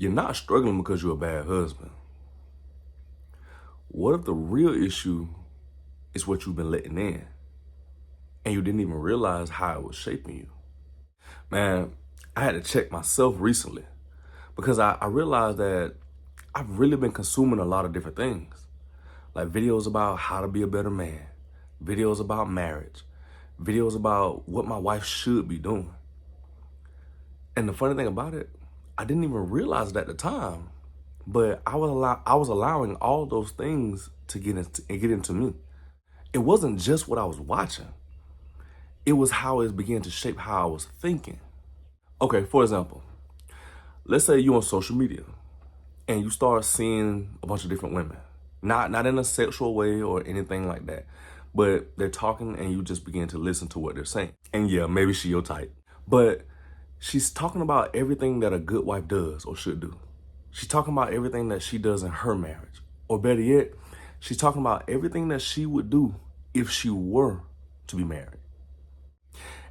You're not struggling because you're a bad husband. What if the real issue is what you've been letting in and you didn't even realize how it was shaping you? Man, I had to check myself recently because I realized that I've really been consuming a lot of different things, like videos about how to be a better man, videos about marriage, videos about what my wife should be doing. And the funny thing about it, I didn't even realize it at the time, but I was allowing all those things to get into me. It wasn't just what I was watching. It was how it began to shape how I was thinking. Okay, for example, let's say you're on social media and you start seeing a bunch of different women. Not in a sexual way or anything like that, but they're talking and you just begin to listen to what they're saying. And yeah, maybe she your type, but she's talking about everything that a good wife does or should do. She's talking about everything that she does in her marriage. Or better yet, she's talking about everything that she would do if she were to be married.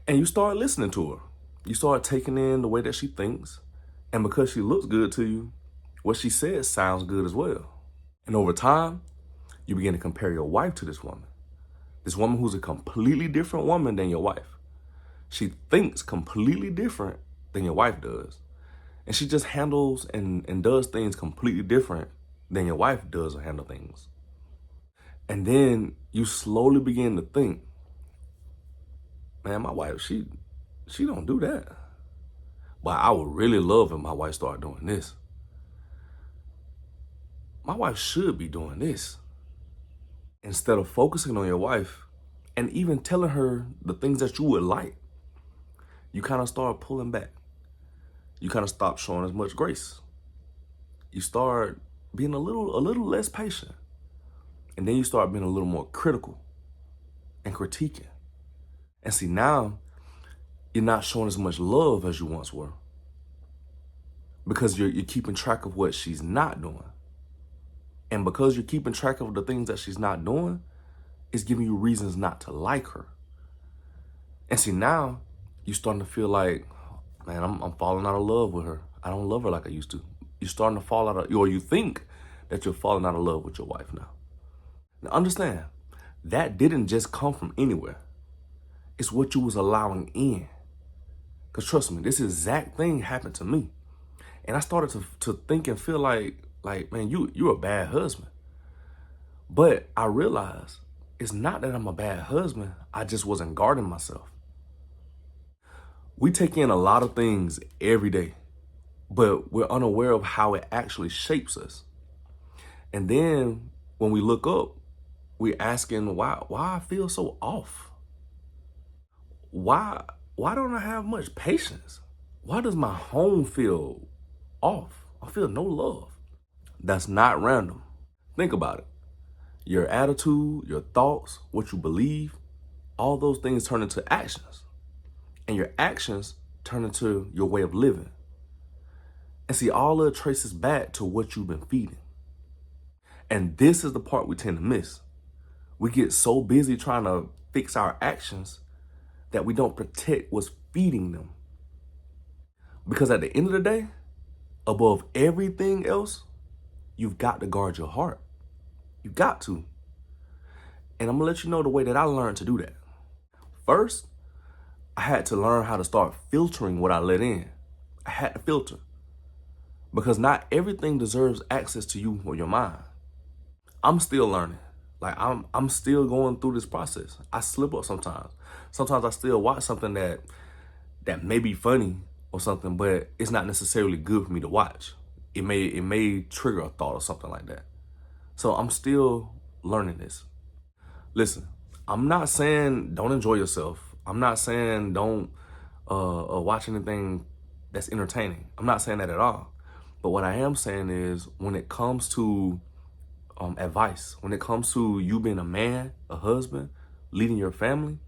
And you start listening to her. You start taking in the way that she thinks. And because she looks good to you, what she says sounds good as well. And over time, you begin to compare your wife to this woman. This woman who's a completely different woman than your wife. She thinks completely different than your wife does. And she just handles and does things completely different than your wife does or handle things. And then you slowly begin to think, man, my wife, she don't do that. But I would really love if my wife started doing this. My wife should be doing this. Instead of focusing on your wife and even telling her the things that you would like, you kind of start pulling back. You kind of stop showing as much grace. You start being a little less patient. And then you start being a little more critical and critiquing. And see, now you're not showing as much love as you once were because you're keeping track of what she's not doing. And because you're keeping track of the things that she's not doing, it's giving you reasons not to like her. And see, now you're starting to feel like, man, I'm falling out of love with her. I don't love her like I used to. You're starting to fall out of, or you think that you're falling out of love with your wife now. Now understand, that didn't just come from anywhere. It's what you was allowing in. Because trust me, this exact thing happened to me. And I started to think and feel like, man, you're a bad husband. But I realized it's not that I'm a bad husband. I just wasn't guarding myself. We take in a lot of things every day, but we're unaware of how it actually shapes us. And then when we look up, we're asking why I feel so off. Why don't I have much patience? Why does my home feel off? I feel no love. That's not random. Think about it. Your attitude, your thoughts, what you believe, all those things turn into actions. And your actions turn into your way of living. And see, all of it traces back to what you've been feeding. And this is the part we tend to miss. We get so busy trying to fix our actions that we don't protect what's feeding them. Because at the end of the day, above everything else, you've got to guard your heart. You got to. And I'm gonna let you know the way that I learned to do that. First, I had to learn how to start filtering what I let in. I had to filter. Because not everything deserves access to you or your mind. I'm still learning. Like I'm still going through this process. I slip up sometimes. Sometimes I still watch something that may be funny or something, but it's not necessarily good for me to watch. It may trigger a thought or something like that. So I'm still learning this. Listen, I'm not saying don't enjoy yourself. I'm not saying don't watch anything that's entertaining. I'm not saying that at all. But what I am saying is when it comes to advice, when it comes to you being a man, a husband, leading your family,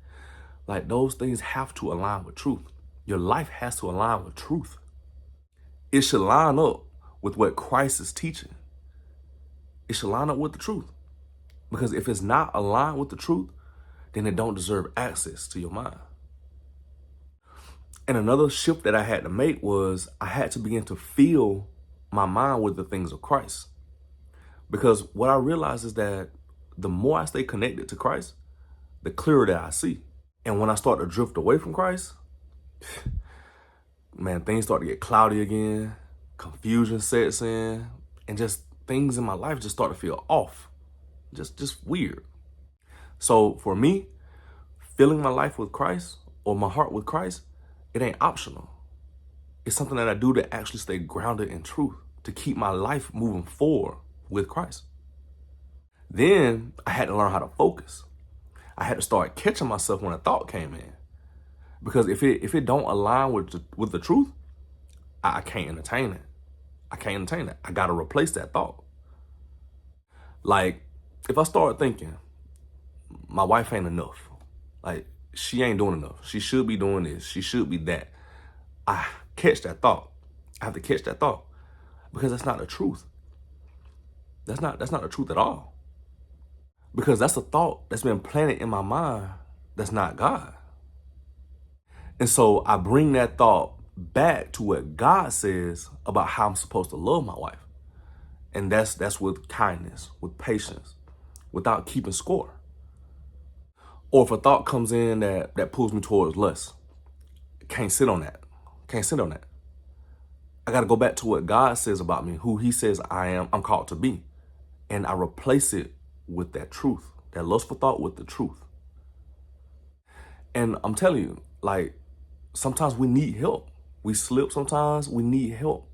like those things have to align with truth. Your life has to align with truth. It should line up with what Christ is teaching. It should line up with the truth. Because if it's not aligned with the truth, then it don't deserve access to your mind. And another shift that I had to make was I had to begin to feel my mind with the things of Christ. Because what I realize is that the more I stay connected to Christ, the clearer that I see. And when I start to drift away from Christ, man, things start to get cloudy again, confusion sets in, and just things in my life just start to feel off, just weird. So for me, filling my life with Christ or my heart with Christ, it ain't optional. It's something that I do to actually stay grounded in truth, to keep my life moving forward with Christ. Then I had to learn how to focus. I had to start catching myself when a thought came in. Because if it don't align with the truth, I can't entertain it. I can't entertain it. I got to replace that thought. Like, if I start thinking, my wife ain't enough. Like, she ain't doing enough. She should be doing this. She should be that. I catch that thought. I have to catch that thought. Because that's not the truth. That's not the truth at all. Because that's a thought that's been planted in my mind that's not God. And so I bring that thought back to what God says about how I'm supposed to love my wife. And that's with kindness, with patience, without keeping score. Or if a thought comes in that pulls me towards lust, can't sit on that. Can't sit on that. I got to go back to what God says about me, who he says I'm called to be. And I replace it with that truth, that lustful thought with the truth. And I'm telling you, like, sometimes we need help. We slip sometimes, we need help.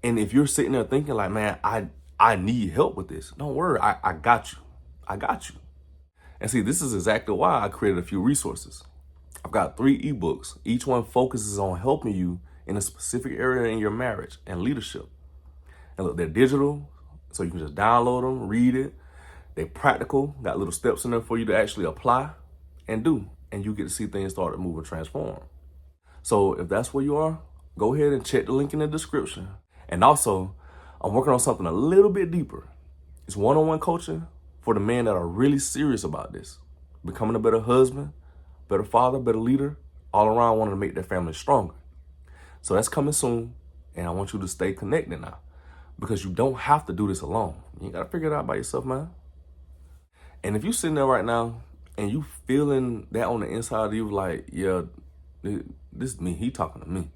And if you're sitting there thinking like, man, I need help with this, don't worry, I got you. I got you. And see, this is exactly why I created a few resources. I've got 3 ebooks. Each one focuses on helping you in a specific area in your marriage and leadership. And look, they're digital, so you can just download them, read it. They're practical, got little steps in there for you to actually apply and do. And you get to see things start to move and transform. So if that's where you are, go ahead and check the link in the description. And also, I'm working on something a little bit deeper. It's one-on-one coaching for the men that are really serious about this. Becoming a better husband, better father, better leader, all around wanting to make their family stronger. So that's coming soon, and I want you to stay connected now, because you don't have to do this alone. You got to figure it out by yourself, man. And if you're sitting there right now and you feeling that on the inside of you, like, yeah, this is me, he talking to me.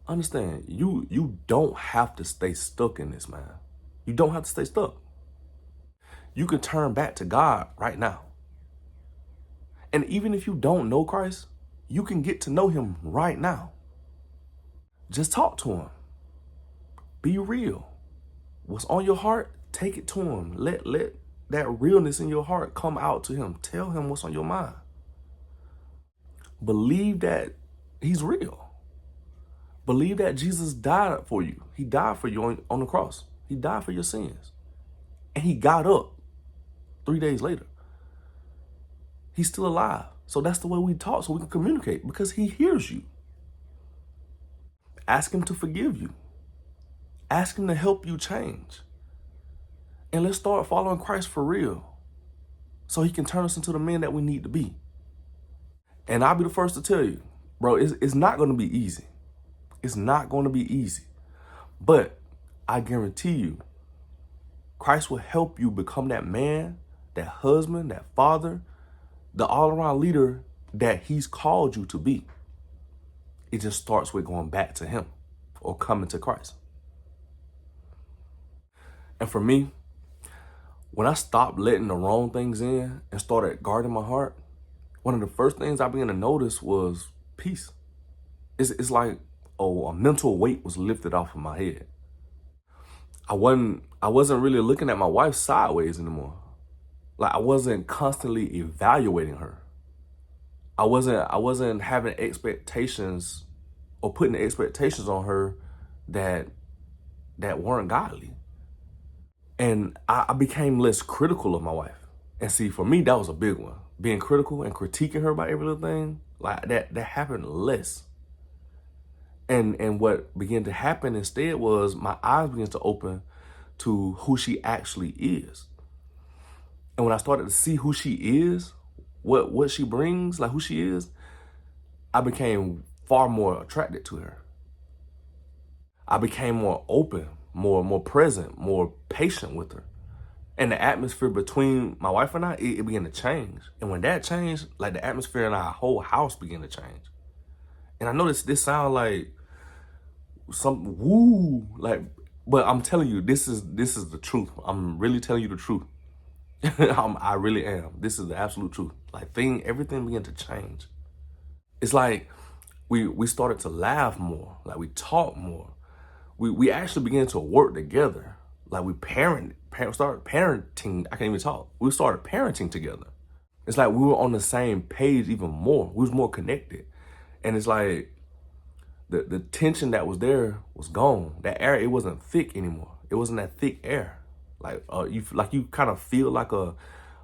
Understand, you don't have to stay stuck in this, man. You don't have to stay stuck. You can turn back to God right now. And even if you don't know Christ, you can get to know him right now. Just talk to him. Be real. What's on your heart, take it to him. Let that realness in your heart come out to him. Tell him what's on your mind. Believe that he's real. Believe that Jesus died for you. He died for you on the cross. He died for your sins. And he got up 3 days later. He's still alive. So that's the way we talk, so we can communicate, because he hears you. Ask him to forgive you. Ask him to help you change. And let's start following Christ for real, so he can turn us into the men that we need to be. And I'll be the first to tell you, bro, it's not going to be easy. It's not going to be easy. But I guarantee you, Christ will help you become that man, that husband, that father, the all-around leader that he's called you to be. It just starts with going back to him or coming to Christ. And for me, when I stopped letting the wrong things in and started guarding my heart, one of the first things I began to notice was peace. It's like, a mental weight was lifted off of my head. I wasn't really looking at my wife sideways anymore. Like, I wasn't constantly evaluating her. I wasn't having expectations or putting expectations on her that weren't godly. And I became less critical of my wife. And see, for me, that was a big one. Being critical and critiquing her about every little thing, like that happened less. And what began to happen instead was my eyes began to open to who she actually is. And when I started to see who she is, what she brings, like who she is, I became far more attracted to her. I became more open more present, more patient with her. And the atmosphere between my wife and I, it began to change. And when that changed, like the atmosphere in our whole house began to change. And I know this sounds like some woo, like, but I'm telling you, this is the truth. I'm really telling you the truth. I really am. This is the absolute truth. Like everything began to change. It's like we started to laugh more, like we talk more. We actually began to work together. Like we started parenting. I can't even talk. We started parenting together. It's like we were on the same page even more. We was more connected. And it's like the tension that was there was gone. That air, it wasn't thick anymore. It wasn't that thick air. Like you kind of feel like a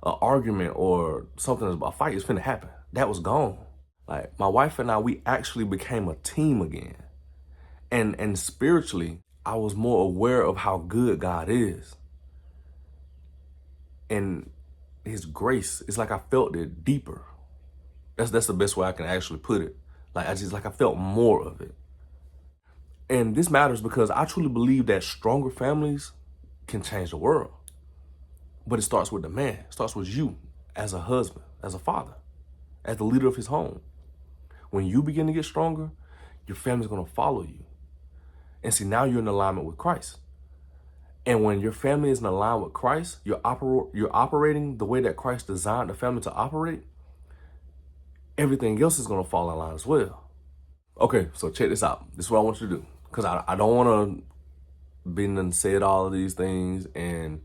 argument or something about a fight is finna happen. That was gone. Like my wife and I, we actually became a team again. And spiritually, I was more aware of how good God is. And his grace, it's like I felt it deeper. That's the best way I can actually put it. Like I felt more of it. And this matters because I truly believe that stronger families can change the world. But it starts with the man. It starts with you as a husband, as a father, as the leader of his home. When you begin to get stronger, your family's gonna follow you. And see, now you're in alignment with Christ. And when your family is in alignment with Christ, you're operating the way that Christ designed the family to operate. Everything else is gonna fall in line as well. Okay, so check this out. This is what I want you to do. Because I don't want to be and said all of these things and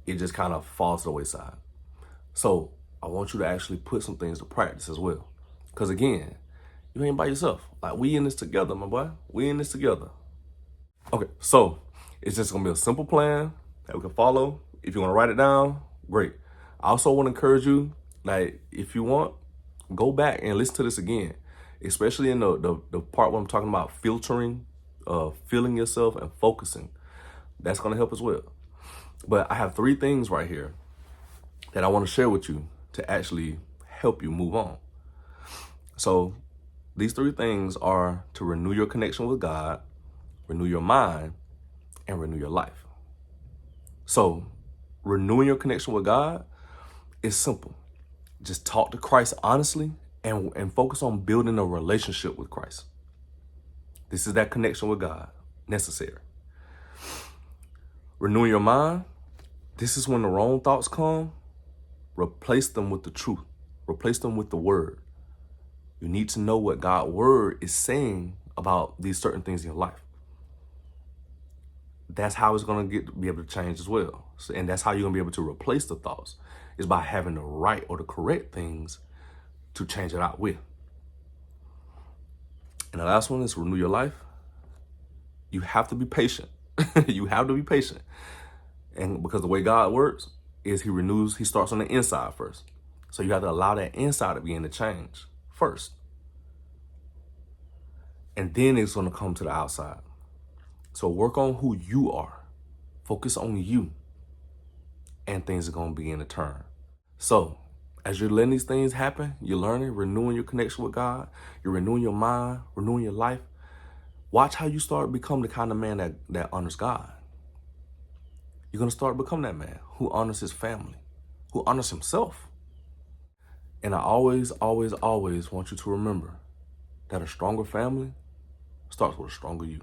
it just kind of falls to the wayside. So I want you to actually put some things to practice as well. Because again, you ain't by yourself. Like we in this together, my boy. We in this together. Okay, so it's just gonna be a simple plan that we can follow. If you want to write it down, great. I also want to encourage you, like if you want, go back and listen to this again, especially in the part where I'm talking about filtering, feeling yourself and focusing. That's gonna help as well. But I have 3 things right here that I want to share with you to actually help you move on. So these 3 things are to renew your connection with God, renew your mind, and renew your life. So renewing your connection with God is simple. Just talk to Christ honestly and focus on building a relationship with Christ. This is that connection with God, necessary. Renewing your mind, this is when the wrong thoughts come, replace them with the truth. Replace them with the word. You need to know what God's word is saying about these certain things in your life. That's how it's going to be able to change as well. So, and that's how you're going to be able to replace the thoughts, is by having the right or the correct things to change it out with. And the last one is renew your life. You have to be patient. You have to be patient. And because the way God works is he starts on the inside first. So you have to allow that inside to begin to change first. And then it's going to come to the outside. So work on who you are. Focus on you. And things are going to begin to turn. So as you're letting these things happen, you're learning, renewing your connection with God. You're renewing your mind, renewing your life. Watch how you start to become the kind of man that honors God. You're going to start to become that man who honors his family, who honors himself. And I always, always, always want you to remember that a stronger family starts with a stronger you.